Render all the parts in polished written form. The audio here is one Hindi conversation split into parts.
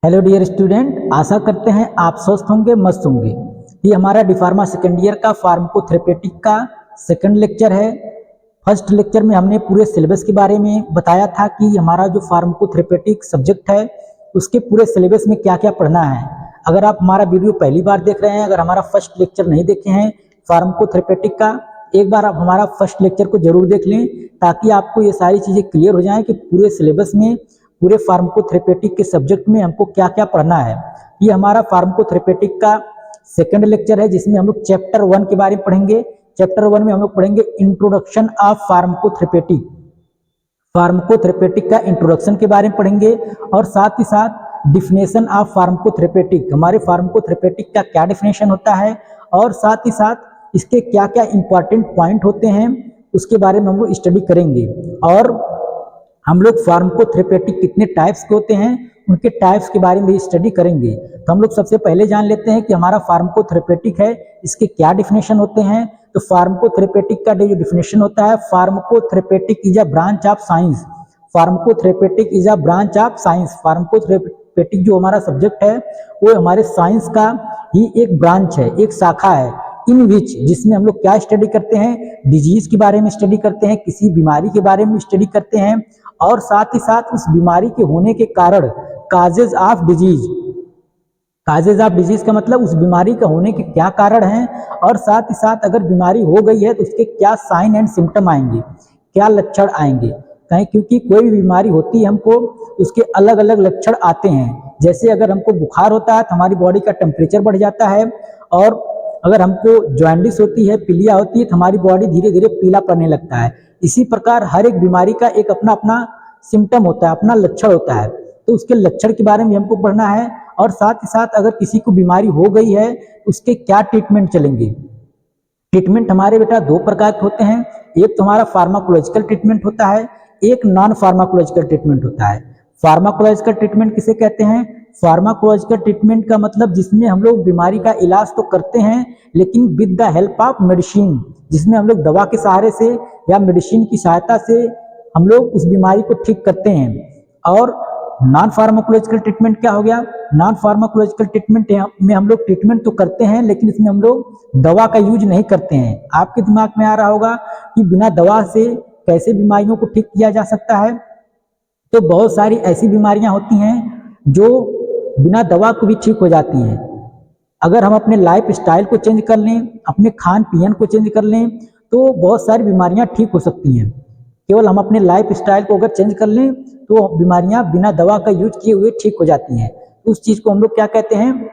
हेलो डियर स्टूडेंट, आशा करते हैं आप स्वस्थ होंगे, मस्त होंगे। ये हमारा डिफार्मा सेकेंड ईयर का फार्माकोथेरेपेटिक का सेकंड लेक्चर है। फर्स्ट लेक्चर में हमने पूरे सिलेबस के बारे में बताया था कि हमारा जो फार्माकोथेरेपेटिक सब्जेक्ट है उसके पूरे सिलेबस में क्या क्या पढ़ना है। अगर आप हमारा वीडियो पहली बार देख रहे हैं, अगर हमारा फर्स्ट लेक्चर नहीं देखे हैं फार्माकोथेरेपेटिक का, एक बार आप हमारा फर्स्ट लेक्चर को जरूर देख लें ताकि आपको ये सारी चीज़ें क्लियर हो जाएं कि पूरे सिलेबस में, पूरे फार्माकोथेरेपेटिक के सब्जेक्ट में हमको क्या क्या पढ़ना है। ये हमारा फार्माकोथेरेपेटिक का सेकंड लेक्चर है जिसमें हम लोग चैप्टर 1 के बारे में पढ़ेंगे। चैप्टर 1 में हम लोग पढ़ेंगे इंट्रोडक्शन ऑफ फार्माकोथेरेपेटिक, फार्माकोथेरेपेटिक का इंट्रोडक्शन के बारे में पढ़ेंगे और साथ ही साथ डिफिनेशन ऑफ फार्माकोथेरेपेटिक, हमारे फार्माकोथेरेपेटिक का क्या डिफिनेशन होता है और साथ ही साथ इसके क्या क्या इंपॉर्टेंट पॉइंट होते हैं उसके बारे में हम लोग स्टडी करेंगे। और हम लोग फार्माकोथेरेपेटिक कितने टाइप्स के होते हैं उनके टाइप्स के बारे में भी स्टडी करेंगे। तो हम लोग सबसे पहले जान लेते हैं कि हमारा फार्माकोथेरेपेटिक है, इसके क्या डिफिनेशन होते हैं। तो फार्माकोथेरेपेटिक का जो डिफिनेशन होता है, pharmacotherapeutic is a branch of science. Pharmacotherapeutic is a branch of science. Pharmacotherapeutic जो हमारा सब्जेक्ट है वो हमारे साइंस का ही एक ब्रांच है, एक शाखा है। इन विच, जिसमें हम लोग क्या स्टडी करते हैं, डिजीज के बारे में स्टडी करते हैं, किसी बीमारी के बारे में स्टडी करते हैं और साथ ही साथ उस बीमारी के होने के कारण, causes of disease, causes of disease का मतलब उस बीमारी का होने के क्या कारण हैं और साथ ही साथ अगर बीमारी हो गई है तो उसके क्या साइन एंड सिम्टम आएंगे, क्या लक्षण आएंगे। कहीं क्योंकि कोई भी बीमारी होती है हमको उसके अलग अलग लक्षण आते हैं। जैसे अगर हमको बुखार होता है तो हमारी बॉडी का टेम्परेचर बढ़ जाता है, और अगर हमको जॉन्डिस होती है, पीलिया होती है, तो हमारी बॉडी धीरे धीरे पीला पड़ने लगता है। इसी प्रकार हर एक बीमारी का एक अपना अपना सिम्टम होता है, अपना लक्षण होता है। तो उसके लक्षण के बारे में हमको पढ़ना है और साथ ही साथ अगर किसी को बीमारी हो गई है उसके क्या ट्रीटमेंट चलेंगे। ट्रीटमेंट हमारे बेटा दो प्रकार के होते हैं, एक तो हमारा फार्माकोलॉजिकल ट्रीटमेंट होता है, एक नॉन फार्माकोलॉजिकल ट्रीटमेंट होता है। फार्माकोलॉजिकल ट्रीटमेंट किसे कहते हैं? फार्माकोलॉजिकल ट्रीटमेंट का मतलब जिसमें हम लोग बीमारी का इलाज तो करते हैं लेकिन with the help of medicine, जिसमें हम लोग दवा के सहारे से या मेडिसिन की सहायता से हम लोग उस बीमारी को ठीक करते हैं। और नॉन फार्माकोलॉजिकल ट्रीटमेंट क्या हो गया? नॉन फार्माकोलॉजिकल ट्रीटमेंट में हम लोग ट्रीटमेंट तो करते हैं लेकिन इसमें हम लोग दवा का यूज नहीं करते हैं। आपके दिमाग में आ रहा होगा कि बिना दवा से कैसे बीमारियों को ठीक किया जा सकता है। तो बहुत सारी ऐसी बीमारियां होती हैं जो बिना दवा को भी ठीक हो जाती हैं। अगर हम अपने लाइफ स्टाइल को चेंज कर लें, अपने खान पीन को चेंज कर लें, तो बहुत सारी बीमारियां ठीक हो सकती हैं। केवल हम अपने लाइफ स्टाइल को अगर चेंज कर लें तो बीमारियां बिना दवा का यूज किए हुए ठीक हो जाती हैं। उस चीज को हम लोग क्या कहते हैं?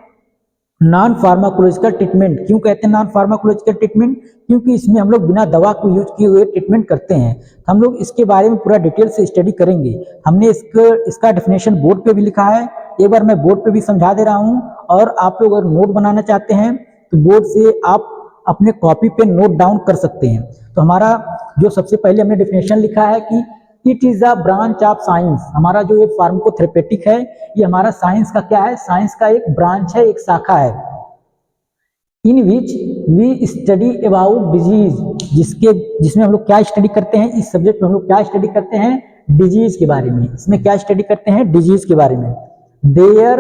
Non pharmacological treatment. क्यों कहते हैं नॉन फार्माकोलॉजिकल ट्रीटमेंट? क्योंकि इसमें हम लोग बिना दवा को यूज किए हुए ट्रीटमेंट करते हैं। हम लोग इसके बारे में पूरा डिटेल से स्टडी करेंगे। हमने इसका डेफिनेशन बोर्ड पे भी लिखा है, एक बार मैं बोर्ड पे भी समझा दे रहा हूँ। और आप लोग अगर नोट बनाना चाहते हैं तो बोर्ड से आप अपने कॉपी पे नोट डाउन कर सकते हैं। तो हमारा जो सबसे पहले हमने डेफिनेशन लिखा है कि it is a branch of science. हमारा जो एक फार्माकोथेरेपेटिक है ये हमारा साइंस का क्या है? साइंस का एक ब्रांच है, एक शाखा है। In which we study about disease, जिसमें हम लोग क्या स्टडी करते हैं? इस सब्जेक्ट में हम लोग क्या स्टडी करते हैं? डिजीज के बारे में। इसमें क्या स्टडी करते हैं? डिजीज के बारे में। देयर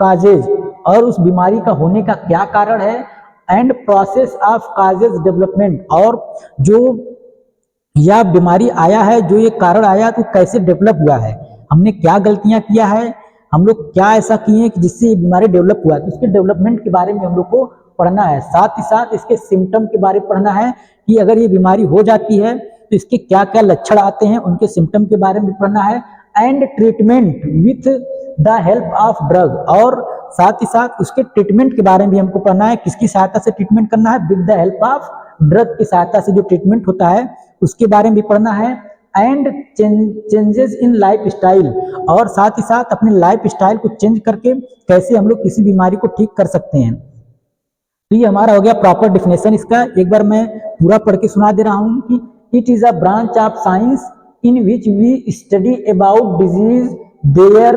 काजेज, और उस बीमारी का होने का क्या कारण है, and process of causes development, और जो यह बीमारी आया है, जो ये कारण आया तो कैसे डेवलप हुआ है, हमने क्या गलतियां किया है, हम लोग क्या ऐसा किए कि जिससे ये बीमारी डेवलप हुआ है, तो उसके डेवलपमेंट के बारे में हम लोग को पढ़ना है। साथ ही साथ इसके सिम्टम के बारे में पढ़ना है कि अगर ये बीमारी हो जाती है तो इसके क्या क्या लक्षण आते हैं, उनके सिम्टम के बारे में पढ़ना है। And treatment with the help of drug, और साथ ही साथ उसके ट्रीटमेंट के बारे में भी हमको पढ़ना है। किसकी सहायता से ट्रीटमेंट करना है? With the help of drug की सहायता से जो ट्रीटमेंट होता है उसके बारे में भी पढ़ना है। And changes in life style, और साथ ही साथ अपने लाइफ स्टाइल को चेंज करके कैसे हम लोग किसी बीमारी को ठीक कर सकते हैं। तो ये हमारा हो गया प्रॉपर डिफिनेशन इसका। एक बार मैं पूरा पढ़ के सुना दे रहा हूं कि it is a branch of science in which we study about disease, their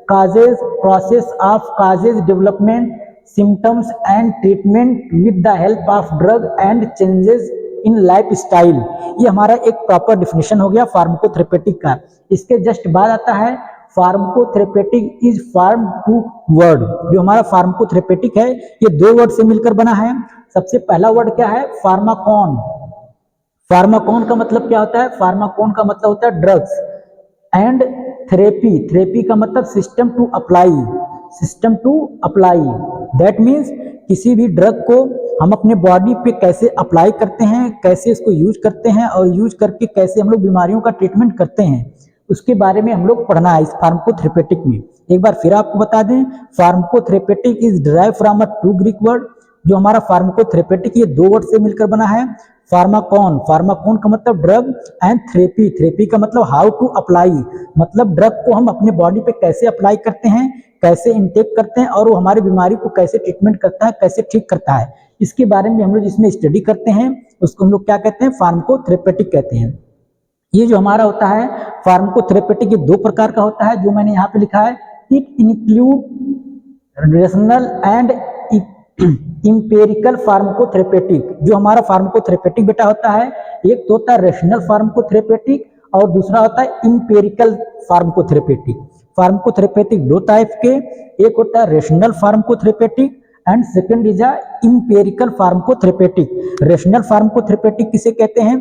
causes, process of causes development, symptoms and treatment with the help of drug and changes in life style. ये हमारा एक प्रॉपर डिफिनेशन हो गया फार्माकोथेरेपेटिक का। इसके जस्ट बाद आता है pharmacotherapeutic is form to word. जो हमारा फार्माकोथेरेपेटिक है ये दो वर्ड से मिलकर बना है। सबसे पहला वर्ड क्या है? फार्माकॉन। फार्माकॉन का मतलब क्या होता है? फार्माकॉन का मतलब होता है ड्रग्स। एंड थेरेपी, थेरेपी का मतलब system to apply, system to apply. That means किसी भी ड्रग को हम अपने बॉडी पे कैसे अप्लाई करते हैं, कैसे इसको यूज करते हैं और यूज करके कैसे हम लोग बीमारियों का ट्रीटमेंट करते हैं, उसके बारे में हम लोग पढ़ना है इस फार्माकोथेरेपेटिक में। एक बार फिर आपको बता दें, pharmacotherapeutic is derive from a two Greek word. जो हमारा फार्माकोथेरेपेटिक ये दो वर्ड से मिलकर बना है। फार्माकॉन, फार्माकॉन का मतलब ड्रग, एंड थेरेपी, थेरेपी का मतलब हाउ टू अप्लाई, मतलब ड्रग को हम अपने बॉडी पे कैसे अप्लाई करते हैं, कैसे इनटेक करते हैं और वो हमारी बीमारी को कैसे ट्रीटमेंट करता है, कैसे ठीक करता है, इसके बारे में हम लोग जिसमें स्टडी करते हैं उसको हम लोग क्या कहते हैं? फार्माकोथेरेपेटिक कहते हैं। ये जो हमारा होता है फार्माकोथेरेपेटिक ये दो प्रकार का होता है जो मैंने यहाँ पे लिखा है। It include rational and empirical pharmacotherapeutic. जो हमारा फार्माकोथेरेपेटिक बेटा होता है, एक तो होता है रेशनल फार्माकोथेरेपेटिक और दूसरा होता है इंपेरिकल फार्माकोथेरेपेटिक। फार्माकोथेरेपेटिक दो टाइप के, एक होता है rational pharmacotherapeutic and second is a empirical pharmacotherapeutic. Rational pharmacotherapeutic किसे कहते हैं?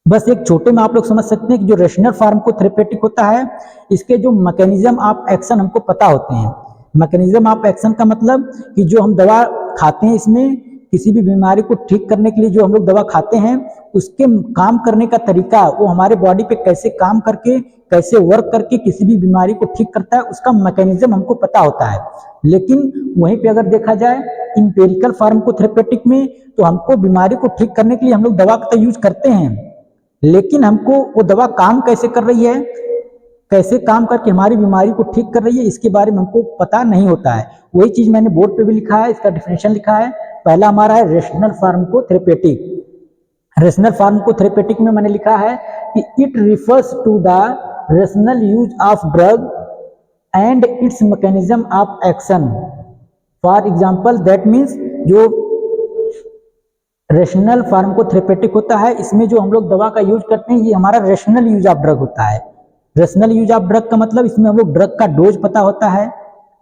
बस एक छोटे में आप लोग समझ सकते हैं कि जो रेशनल फार्माकोथेरेपेटिक होता है इसके जो मैकेनिज्म ऑफ एक्शन हमको पता होते हैं। मैकेनिज्म ऑफ एक्शन का मतलब कि जो हम दवा खाते हैं इसमें किसी भी बीमारी को ठीक करने के लिए जो हम लोग दवा खाते हैं उसके काम करने का तरीका, वो हमारे बॉडी पे कैसे काम करके कैसे वर्क करके किसी भी बीमारी को ठीक करता है, उसका मैकेनिज्म हमको पता होता है। लेकिन वहीं पे अगर देखा जाए इंपेरिकल फार्माकोथेरेपेटिक में तो हमको बीमारी को ठीक करने के लिए हम लोग दवा का यूज करते हैं, लेकिन हमको वो दवा काम कैसे कर रही है, कैसे काम करके हमारी बीमारी को ठीक कर रही है, इसके बारे में हमको पता नहीं होता है। वही चीज मैंने बोर्ड पे भी लिखा है, इसका डिफिनेशन लिखा है। पहला हमारा है रेशनल फार्माकोथेरेपेटिक। रेशनल फार्माकोथेरेपेटिक में मैंने लिखा है कि it refers to the rational use of drug and its mechanism of action. For example that means जो रेशनल फार्माकोथेरेपेटिक होता है इसमें जो हम लोग दवा का यूज करते हैं ये हमारा रेशनल यूज ऑफ ड्रग होता है। रेशनल यूज ऑफ ड्रग का मतलब इसमें हम लोग ड्रग का डोज पता होता है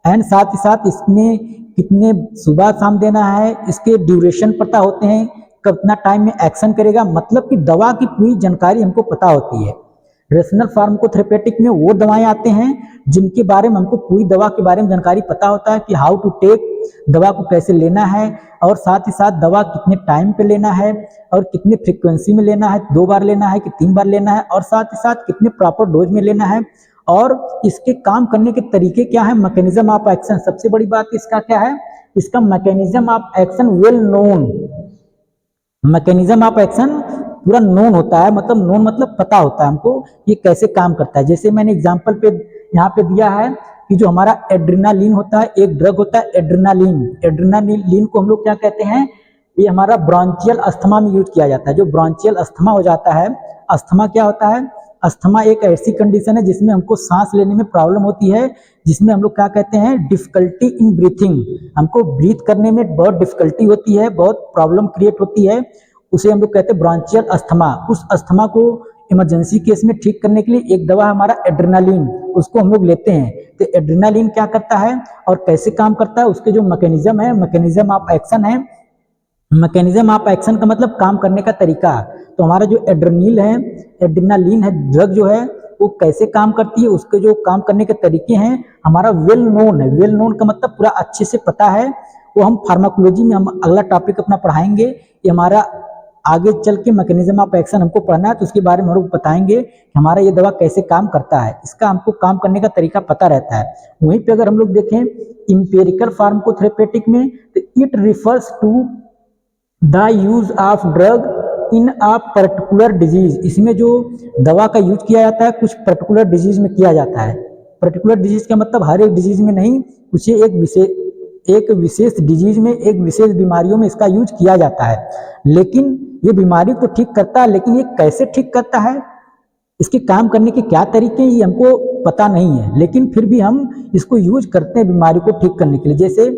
एंड साथ ही साथ इसमें कितने सुबह शाम देना है, इसके ड्यूरेशन पता होते हैं, कितना टाइम में एक्शन करेगा, मतलब कि दवा की पूरी जानकारी हमको पता होती है। रेशनल फार्माकोथेरेपेटिक में वो दवाएं आते हैं जिनके बारे में हमको पूरी दवा के बारे में जानकारी पता होता है कि हाउ टू टेक, दवा को कैसे लेना है और साथ ही साथ दवा कितने टाइम पे लेना है और कितने फ्रीक्वेंसी में लेना है, 2 बार लेना है कि 3 बार लेना है और साथ ही साथ कितने प्रॉपर डोज में लेना है और इसके काम करने के तरीके क्या है, मैकेनिज्म ऑफ एक्शन। सबसे बड़ी बात इसका क्या है, इसका mechanism of action well known. Mechanism of action पूरा नोन होता है, मतलब नोन मतलब पता होता है हमको ये कैसे काम करता है। जैसे मैंने एग्जांपल पे यहाँ पे दिया है कि जो हमारा एड्रेनालिन होता है, एक ड्रग होता है एड्रेनालिन। एड्रेनालिन को हम लोग क्या कहते हैं, ये हमारा ब्रॉन्चियल अस्थमा में यूज किया जाता है। जो ब्रॉन्चियल अस्थमा हो जाता है, अस्थमा क्या होता है, अस्थमा एक ऐसी कंडीशन है जिसमें हमको सांस लेने में प्रॉब्लम होती है, जिसमें हम लोग क्या कहते हैं डिफिकल्टी इन ब्रीथिंग, हमको ब्रीथ करने में बहुत डिफिकल्टी होती है, बहुत प्रॉब्लम क्रिएट होती है, उसे हम लोग कहते हैं ब्रॉन्चियल अस्थमा। उस अस्थमा को इमरजेंसी केस में ठीक करने के लिए एक दवा हमारा एड्रेनालिन, उसको हम लोग लेते हैं। तो एड्रेनालिन क्या करता है और कैसे काम करता है, उसके जो मैकेनिज्म है, मैकेनिज्म ऑफ एक्शन है। मैकेनिज्म ऑफ एक्शन का मतलब काम करने का तरीका। तो हमारा जो एड्रेनालिन है ड्रग जो है वो कैसे काम करती है, उसके जो काम करने के तरीके हैं हमारा वेल नोन है। वेल नोन का मतलब पूरा अच्छे से पता है, वो हम फार्माकोलॉजी में हम अगला टॉपिक अपना पढ़ाएंगे। ये हमारा आगे चल के मैकेनिज्म ऑफ एक्शन हमको पढ़ना है, तो उसके बारे में हम लोग बताएंगे कि हमारा ये दवा कैसे काम करता है, इसका हमको काम करने का तरीका पता रहता है। वहीं पे अगर हम लोग देखें इंपेरिकल फार्माकोथेरेपेटिक में, तो it refers to the use of drug in a particular disease. इसमें जो दवा का यूज किया जाता है कुछ पर्टिकुलर डिजीज में किया जाता है। पर्टिकुलर डिजीज का मतलब हर एक डिजीज में नहीं, कुछ एक विशेष डिजीज में, एक विशेष बीमारियों में इसका यूज किया जाता है। लेकिन ये बीमारी तो ठीक करता है, लेकिन ये कैसे ठीक करता है, इसके काम करने के क्या तरीके हैं ये हमको पता नहीं है, लेकिन फिर भी हम इसको यूज करते हैं बीमारी को ठीक करने के लिए। जैसे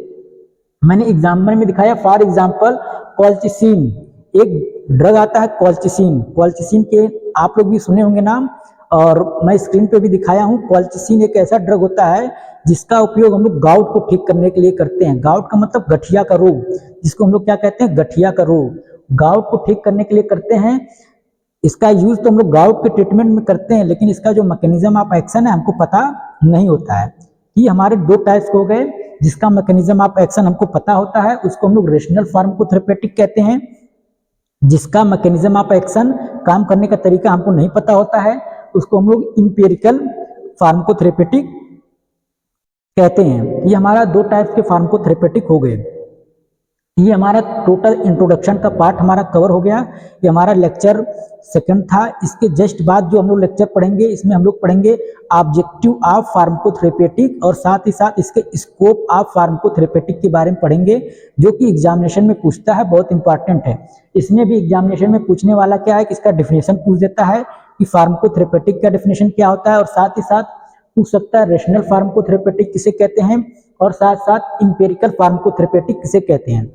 मैंने एग्जाम्पल में दिखाया, फॉर एग्जाम्पल कॉल्चिसिन, एक ड्रग आता है कॉल्चिसिन। कॉल्चिसिन के आप लोग भी सुने होंगे नाम, और मैं स्क्रीन पे भी दिखाया हूँ। कॉलचिसिन एक ऐसा ड्रग होता है जिसका उपयोग हम लोग गाउट को ठीक करने के लिए करते हैं। गाउट का मतलब गठिया का रोग, जिसको हम लोग क्या कहते हैं, गठिया का रोग। गाउट को ठीक करने के लिए करते हैं। इसका यूज तो हम लोग गाउट के ट्रीटमेंट में करते हैं, लेकिन इसका जो मैकेनिज्म ऑफ एक्शन है हमको पता नहीं होता है। ये हमारे दो टाइप्स हो गए, जिसका मैकेनिज्म ऑफ एक्शन हमको पता होता है उसको हम लोग रेशनल फार्माकोथेरेपेटिक कहते हैं। जिसका मैकेनिज्म ऑफ एक्शन, काम करने का तरीका हमको नहीं पता होता है, उसको हम लोग इंपेरिकल फार्माकोथेरेपेटिक कहते हैं। ये हमारा दो टाइप के फार्माकोथेरेपेटिक हो गए। ये हमारा टोटल इंट्रोडक्शन का पार्ट हमारा कवर हो गया। ये हमारा लेक्चर सेकंड था। इसके जस्ट बाद जो हम लोग लेक्चर पढ़ेंगे, इसमें हम लोग पढ़ेंगे ऑब्जेक्टिव ऑफ फार्माकोथेरेपेटिक और साथ ही साथ इसके स्कोप ऑफ फार्माकोथेरेपेटिक के बारे में पढ़ेंगे, जो कि एग्जामिनेशन में पूछता है, बहुत इंपॉर्टेंट है। इसमें भी एग्जामिनेशन में पूछने वाला क्या है कि इसका डेफिनेशन पूछ देता है कि फार्माकोथेरेपेटिक का डेफिनेशन क्या होता है, और साथ ही साथ पूछ सकता है रेशनल फार्माकोथेरेपेटिक किसे कहते हैं, और साथ साथ इंपेरिकल फार्माकोथेरेपेटिक किसे कहते हैं।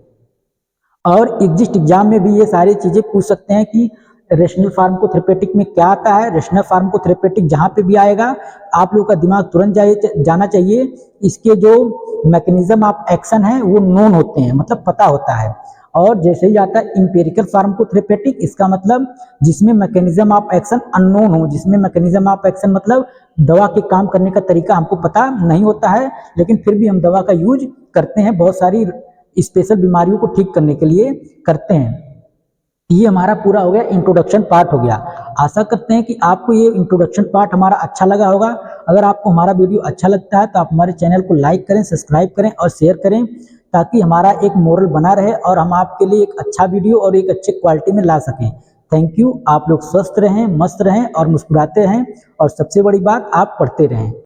और एग्जिस्ट एग्जाम में भी ये सारी चीजें पूछ सकते हैं कि रेशनल फार्माकोथेरेपेटिक में क्या आता है। रेशनल फार्माकोथेरेपेटिक जहां पे भी आएगा आप लोगों का दिमाग तुरंत जाना चाहिए, इसके जो मैकेनिज्म ऑफ एक्शन है वो नोन होते हैं, मतलब पता होता है। और जैसे ही आता है इंपेरिकल फार्माकोथेरेपेटिक, इसका मतलब जिसमें मैकेनिज्म ऑफ एक्शन अननोन हो, जिसमें मैकेनिज्म ऑफ एक्शन मतलब दवा के काम करने का तरीका हमको पता नहीं होता है, लेकिन फिर भी हम दवा का यूज करते हैं, बहुत सारी स्पेशल बीमारियों को ठीक करने के लिए करते हैं। ये हमारा पूरा हो गया, इंट्रोडक्शन पार्ट हो गया। आशा करते हैं कि आपको ये इंट्रोडक्शन पार्ट हमारा अच्छा लगा होगा। अगर आपको हमारा वीडियो अच्छा लगता है तो आप हमारे चैनल को लाइक करें, सब्सक्राइब करें और शेयर करें, ताकि हमारा एक मोरल बना रहे और हम आपके लिए एक अच्छा वीडियो और एक अच्छे क्वालिटी में ला सकें। Thank you. आप लोग स्वस्थ रहें, मस्त रहें और मुस्कुराते रहें, और सबसे बड़ी बात, आप पढ़ते रहें।